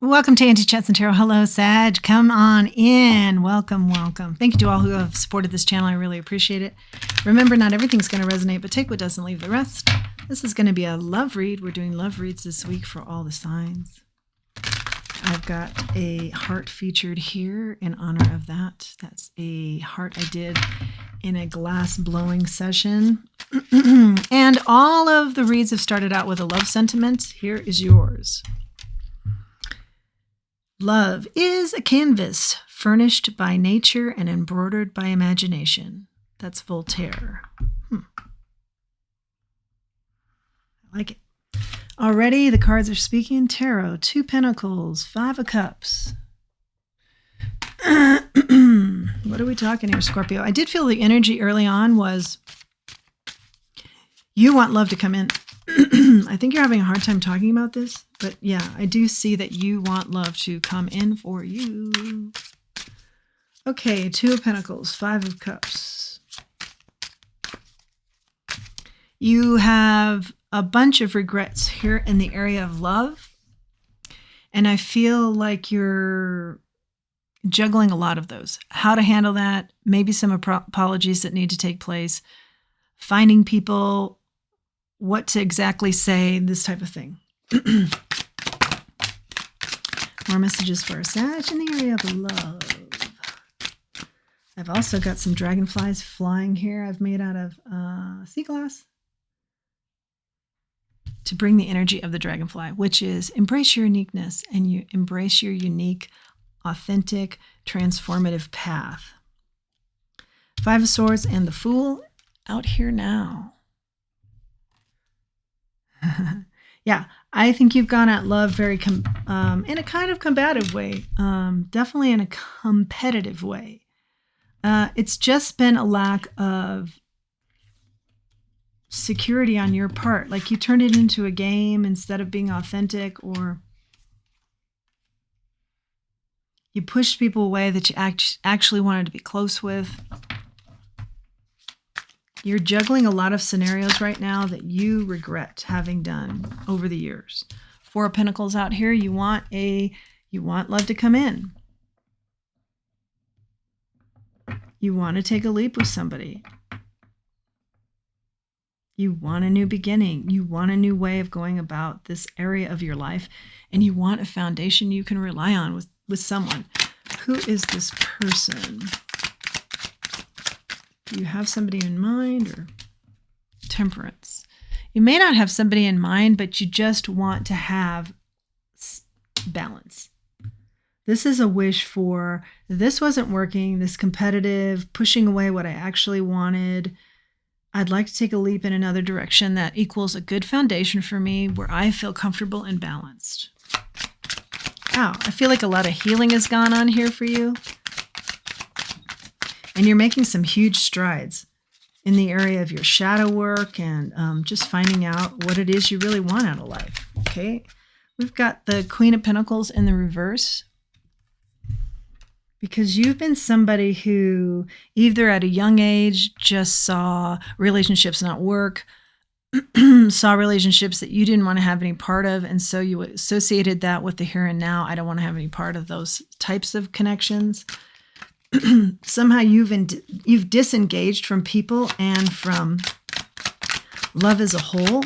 Welcome to Angie Chats and Tarot. Hello, Sag. Come on in. Welcome, welcome. Thank you to all who have supported this channel. I really appreciate it. Remember, not everything's going to resonate, but take what doesn't, leave the rest. This is going to be a love read. We're doing love reads this week for all the signs. I've got a heart featured here in honor of that. That's a heart I did in a glass blowing session. And all of the reads have started out with a love sentiment. Here is yours. Love is a canvas furnished by nature and embroidered by imagination. That's Voltaire. I like it. Already the cards are speaking. Tarot, 2 Pentacles, 5 of Cups. What are we talking here, Scorpio? I did feel the energy early on was you want love to come in. I think you're having a hard time talking about this, but yeah, I do see that you want love to come in for you. Okay, 2 of Pentacles, 5 of Cups. You have a bunch of regrets here in the area of love, and I feel like you're juggling a lot of those. How to handle that, maybe some apologies that need to take place, finding people, what to exactly say, this type of thing. More messages for a Sag in the area of love. I've also got some dragonflies flying here. I've made out of sea glass to bring the energy of the dragonfly, which is embrace your uniqueness and you embrace your unique, authentic, transformative path. 5 of Swords and the Fool out here now. Yeah, I think you've gone at love very in a kind of combative way, definitely in a competitive way. It's just been a lack of security on your part. Like you turned it into a game instead of being authentic, or you pushed people away that you actually wanted to be close with. You're juggling a lot of scenarios right now that you regret having done over the years. 4 of Pentacles out here. You want love to come in. You want to take a leap with somebody. You want a new beginning. You want a new way of going about this area of your life, and you want a foundation you can rely on with someone. Who is this person? Do you have somebody in mind? Or Temperance? You may not have somebody in mind, but you just want to have balance. This is a wish for, this wasn't working, this competitive, pushing away what I actually wanted. I'd like to take a leap in another direction that equals a good foundation for me where I feel comfortable and balanced. Wow, I feel like a lot of healing has gone on here for you. And you're making some huge strides in the area of your shadow work and just finding out what it is you really want out of life. Okay, we've got the Queen of Pentacles in the reverse. Because you've been somebody who either at a young age just saw relationships not work, saw relationships that you didn't want to have any part of, and so you associated that with the here and now. I don't want to have any part of those types of connections. Somehow you've disengaged from people and from love as a whole.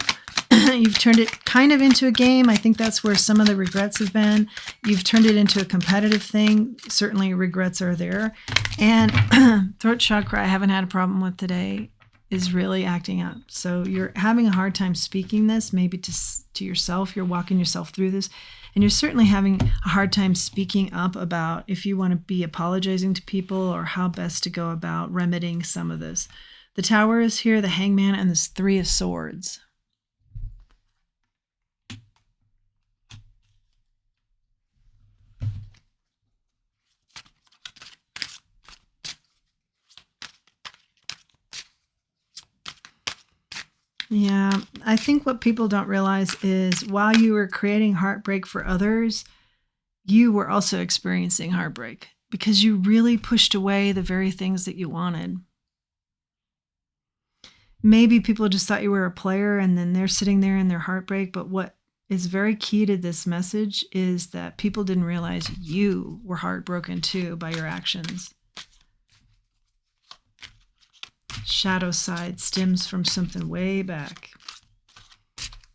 You've turned it kind of into a game. I think that's where some of the regrets have been. You've turned it into a competitive thing. Certainly regrets are there. And throat chakra, I haven't had a problem with today, is really acting up. So you're having a hard time speaking this, maybe to yourself. You're walking yourself through this. And you're certainly having a hard time speaking up about if you want to be apologizing to people or how best to go about remedying some of this. The Tower is here, the Hangman, and this 3 of Swords. Yeah, I think what people don't realize is while you were creating heartbreak for others, you were also experiencing heartbreak because you really pushed away the very things that you wanted. Maybe people just thought you were a player and then they're sitting there in their heartbreak, but what is very key to this message is that people didn't realize you were heartbroken too by your actions. Shadow side stems from something way back.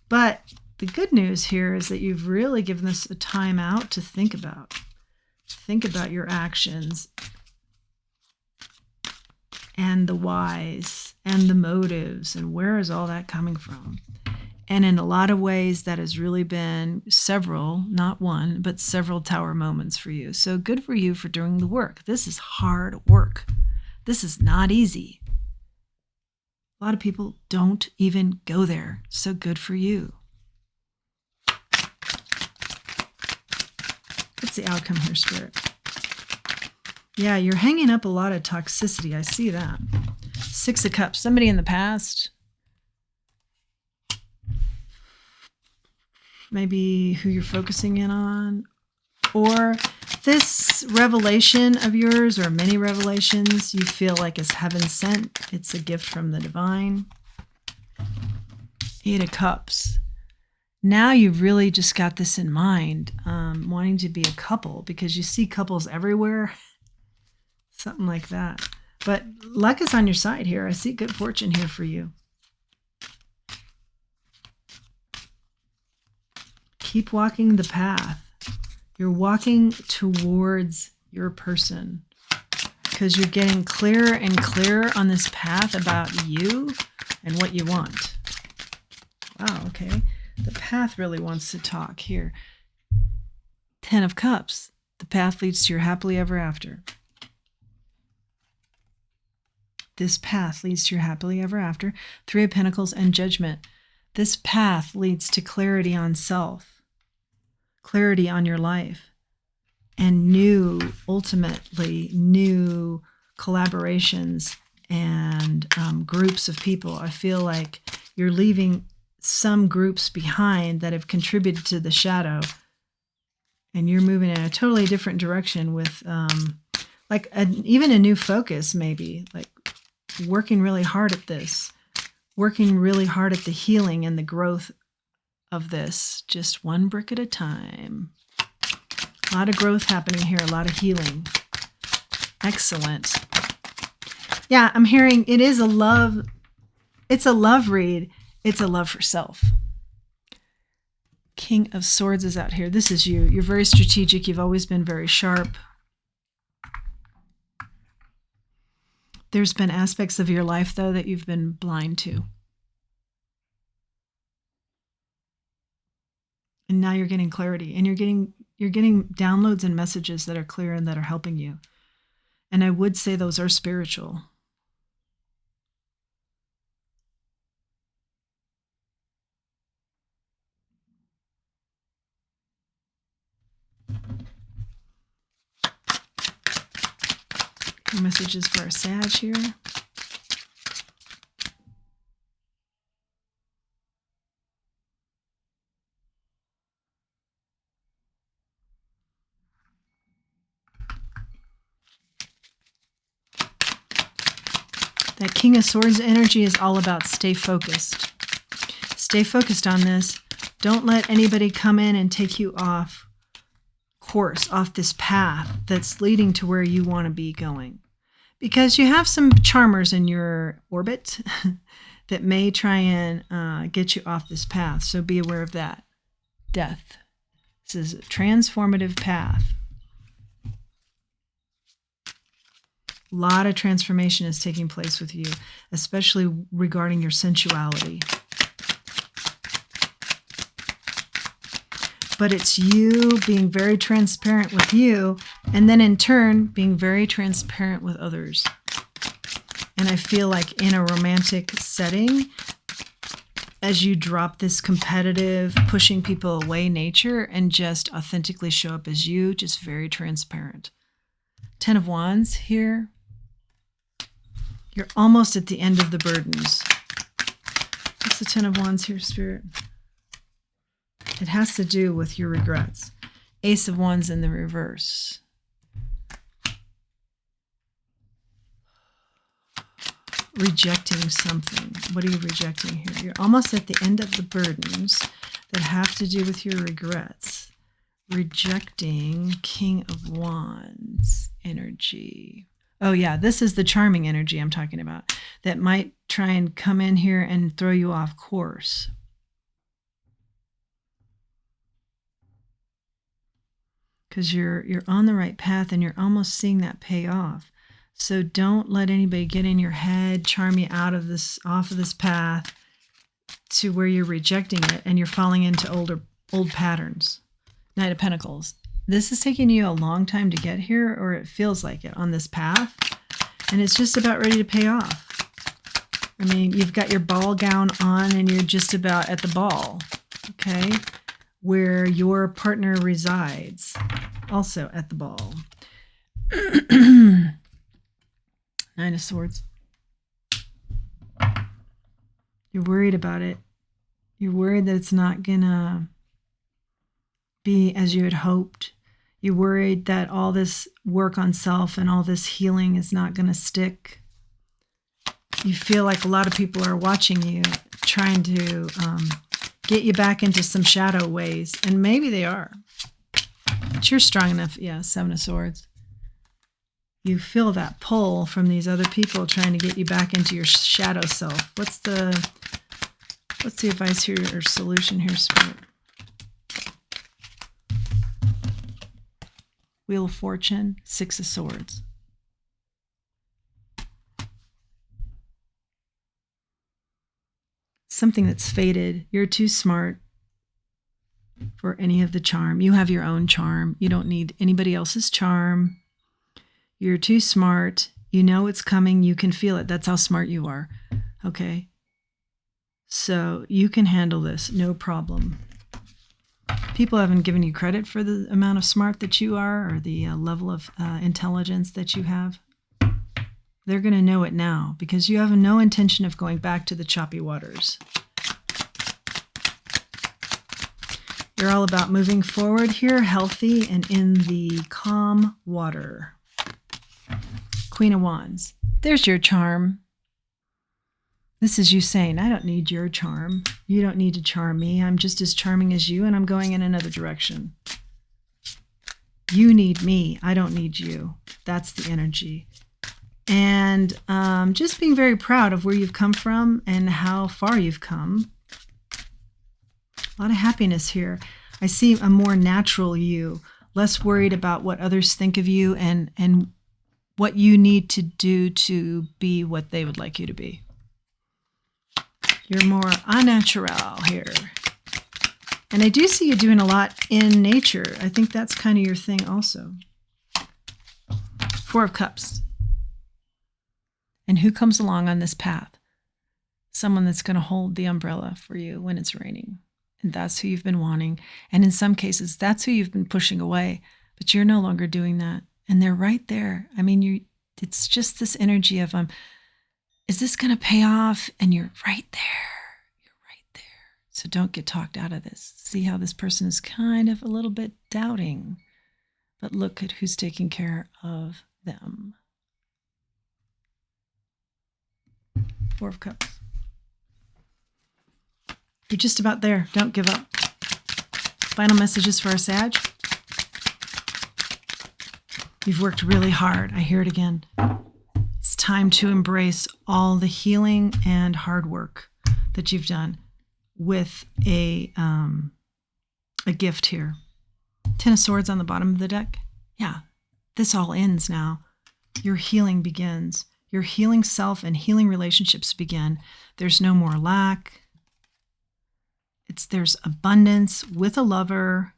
But the good news here is that you've really given this a time out to think about. Think about your actions and the whys and the motives and where is all that coming from. And in a lot of ways, that has really been several, not one, but several tower moments for you. So good for you for doing the work. This is hard work. This is not easy. A lot of people don't even go there. So good for you. What's the outcome here, Spirit? Yeah, you're hanging up a lot of toxicity. I see that. 6 of Cups. Somebody in the past. Maybe who you're focusing in on. Or this revelation of yours, or many revelations, you feel like is heaven sent. It's a gift from the divine. 8 of Cups. Now you've really just got this in mind, wanting to be a couple, because you see couples everywhere. Something like that. But luck is on your side here. I see good fortune here for you. Keep walking the path. You're walking towards your person because you're getting clearer and clearer on this path about you and what you want. Wow, okay. The path really wants to talk here. 10 of Cups. The path leads to your happily ever after. This path leads to your happily ever after. 3 of Pentacles and Judgment. This path leads to clarity on self, clarity on your life, and ultimately new collaborations and groups of people. I feel like you're leaving some groups behind that have contributed to the shadow, and you're moving in a totally different direction with even a new focus, maybe like working really hard at this, working really hard at the healing and the growth of this, just one brick at a time. A lot of growth happening here, a lot of healing. Excellent. Yeah, I'm hearing it is it's a love read. It's a love for self. King of Swords is out here. This is you. You're very strategic. You've always been very sharp. There's been aspects of your life, though, that you've been blind to. And now you're getting clarity, and you're getting downloads and messages that are clear and that are helping you. And I would say those are spiritual. Messages for our Sag here. That King of Swords energy is all about stay focused. Stay focused on this. Don't let anybody come in and take you off course, off this path that's leading to where you want to be going. Because you have some charmers in your orbit that may try and get you off this path. So be aware of that. Death. This is a transformative path. A lot of transformation is taking place with you, especially regarding your sensuality. But it's you being very transparent with you, and then in turn, being very transparent with others. And I feel like in a romantic setting, as you drop this competitive, pushing people away nature and just authentically show up as you, just very transparent. 10 of Wands here. You're almost at the end of the burdens. What's the 10 of Wands here, Spirit? It has to do with your regrets. Ace of Wands in the reverse. Rejecting something. What are you rejecting here? You're almost at the end of the burdens. that have to do with your regrets. Rejecting King of Wands energy. Oh yeah, this is the charming energy I'm talking about that might try and come in here and throw you off course. Because you're on the right path and you're almost seeing that pay off. So don't let anybody get in your head, charm you off of this path to where you're rejecting it and you're falling into old patterns. Knight of Pentacles. This is taking you a long time to get here, or it feels like it on this path. And it's just about ready to pay off. I mean, you've got your ball gown on and you're just about at the ball, okay? Where your partner resides, also at the ball. Nine of Swords. You're worried about it. You're worried that it's not gonna be as you had hoped. You're worried that all this work on self and all this healing is not gonna stick. You feel like a lot of people are watching you, trying to get you back into some shadow ways, and maybe they are. But you're strong enough. Yeah, Seven of Swords. You feel that pull from these other people trying to get you back into your shadow self. What's the advice here or solution here, Spirit? Wheel of Fortune, Six of Swords. Something that's faded. You're too smart for any of the charm. You have your own charm. You don't need anybody else's charm. You're too smart. You know it's coming. You can feel it. That's how smart you are. Okay? So you can handle this. No problem. People haven't given you credit for the amount of smart that you are or the level of intelligence that you have. They're going to know it now because you have no intention of going back to the choppy waters. You're all about moving forward here, healthy and in the calm water. Queen of Wands. There's your charm. This is you saying, I don't need your charm. You don't need to charm me. I'm just as charming as you, and I'm going in another direction. You need me. I don't need you. That's the energy. And just being very proud of where you've come from and how far you've come. A lot of happiness here. I see a more natural you, less worried about what others think of you and what you need to do to be what they would like you to be. You're more unnatural here. And I do see you doing a lot in nature. I think that's kind of your thing also. Four of Cups. And who comes along on this path? Someone that's going to hold the umbrella for you when it's raining. And that's who you've been wanting. And in some cases, that's who you've been pushing away. But you're no longer doing that. And they're right there. I mean, it's just this energy of, is this going to pay off? And you're right there. You're right there. So don't get talked out of this. See how this person is kind of a little bit doubting. But look at who's taking care of them. Four of Cups. You're just about there. Don't give up. Final messages for our Sag. You've worked really hard. I hear it again. It's time to embrace all the healing and hard work that you've done with a gift here. Ten of Swords on the bottom of the deck. Yeah, this all ends now. Your healing begins. Your healing self and healing relationships begin. There's no more lack. There's abundance with a lover.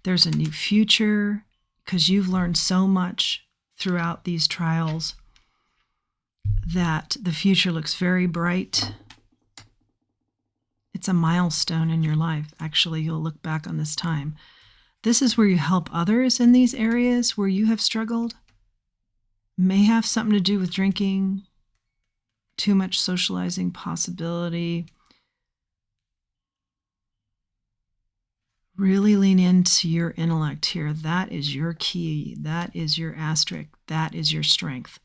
There's a new future because you've learned so much throughout these trials that the future looks very bright. It's a milestone in your life. Actually, you'll look back on this time. This is where you help others in these areas where you have struggled. May have something to do with drinking, too much socializing possibility. Really lean into your intellect here. That is your key. That is your asterisk. That is your strength.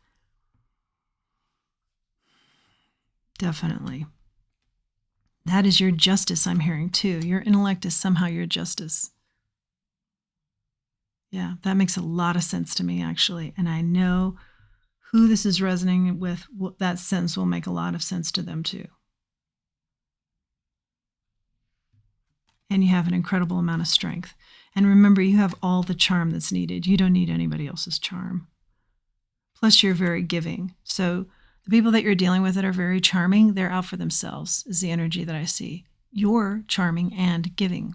Definitely. That is your justice I'm hearing too. Your intellect is somehow your justice. Yeah, that makes a lot of sense to me, actually. And I know who this is resonating with, that sense will make a lot of sense to them too. And you have an incredible amount of strength. And remember, you have all the charm that's needed. You don't need anybody else's charm. Plus, you're very giving. So the people that you're dealing with that are very charming, they're out for themselves, is the energy that I see. You're charming and giving,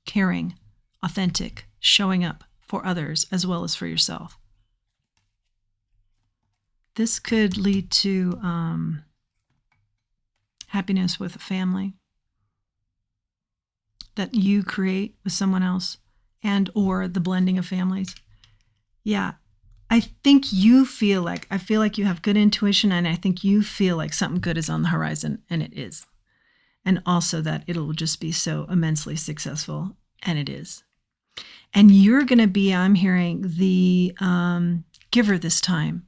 caring, authentic, showing up for others as well as for yourself. This could lead to happiness with a family that you create with someone else, and or the blending of families. Yeah, I think you feel like, you have good intuition, and I think you feel like something good is on the horizon, and it is. And also that it'll just be so immensely successful, and it is. And you're going to be, I'm hearing, the giver this time.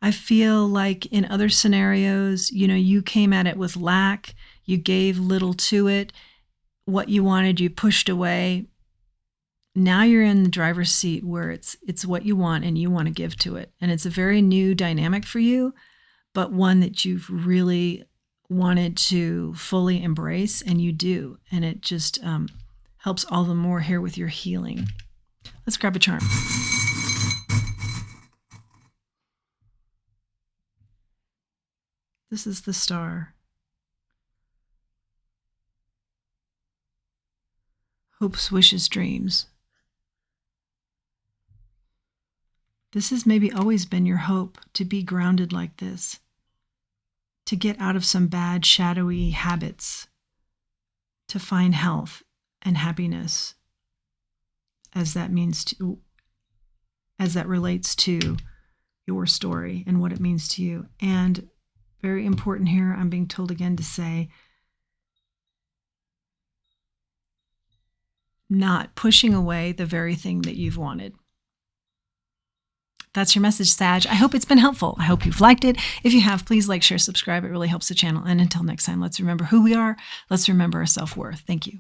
I feel like in other scenarios, you came at it with lack, you gave little to it, what you wanted, you pushed away. Now you're in the driver's seat where it's what you want and you want to give to it. And it's a very new dynamic for you, but one that you've really wanted to fully embrace, and you do. And it just helps all the more here with your healing. Let's grab a charm. This is the Star. Hopes, wishes, dreams. This has maybe always been your hope, to be grounded like this, to get out of some bad, shadowy habits, to find health and happiness as that relates to your story and what it means to you. And very important here, I'm being told again to say, not pushing away the very thing that you've wanted. That's your message, Sag. I hope it's been helpful. I hope you've liked it. If you have, please like, share, subscribe. It really helps the channel. And until next time, let's remember who we are. Let's remember our self-worth. Thank you.